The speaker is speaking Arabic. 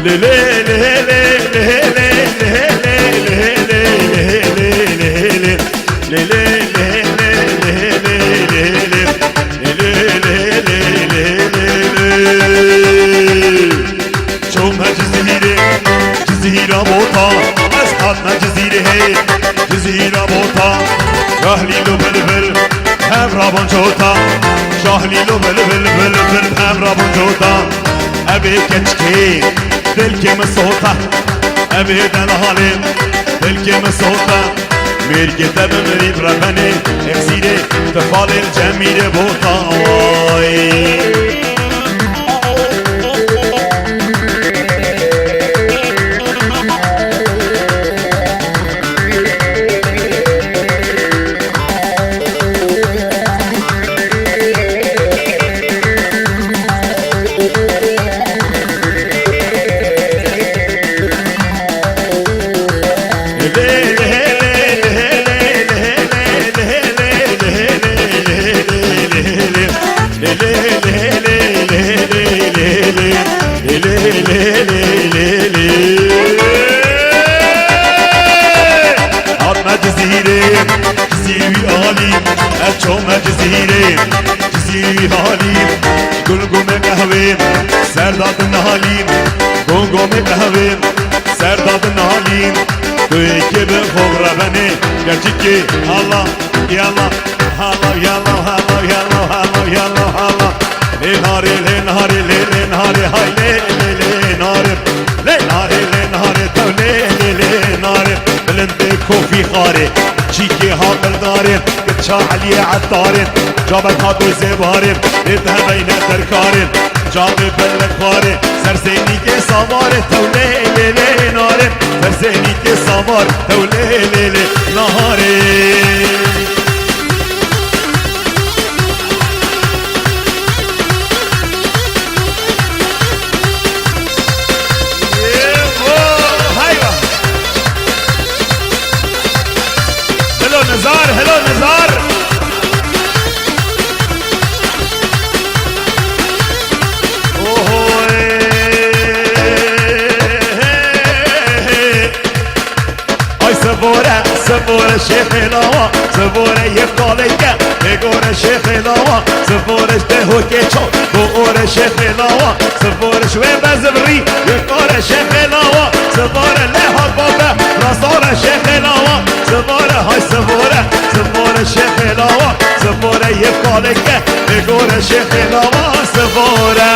لي لي لي لي لي جزيرة بوطا أصحابنا جزيرة هي جزيرة بوطا شاهلي لو بلبل هم رابون جوتا شاهلي لو بلبل بلبل هم رابون جوتا أبي كتشكي دلكي مسوطة أبي دلهالي دلكي مسوطة ميركي تبمري بربني اكسيري تفالي الجميل بوطا جزيرة هاليم قلقم قهوين سرداد النهاليم قلقم قهوين سرداد النهاليم دويكي بفوق ربني gerçekki Allah yallah Allah yallah Allah yallah Allah yallah Allah lenari lenari lenari hay lenari lenari lenari tavle lenari بلند كوفي خاري شيكي هاقل داري كتشا علي عطاري جابت هاتو زباري ردها بين تركاري جابي بلد خاري سرزيني كي سواري تولي ليلي ناري سرزيني كي سوار تولي ليلي نهاري نزار هلو نزار اي سبورة سبورة شيخ لاوا سبورة يقاليك يقول شيخ لاوا سبورة اشتهو كيشو بقول شيخ لاوا سبورة شوي بزبري يقول شيخ لاوا سبورة لها بابا رصورة شيخ لاوا سبورة هاي سبورة سبورة شيخ لاوا سبورة يقاليك يقول شيخ لاوا سبورة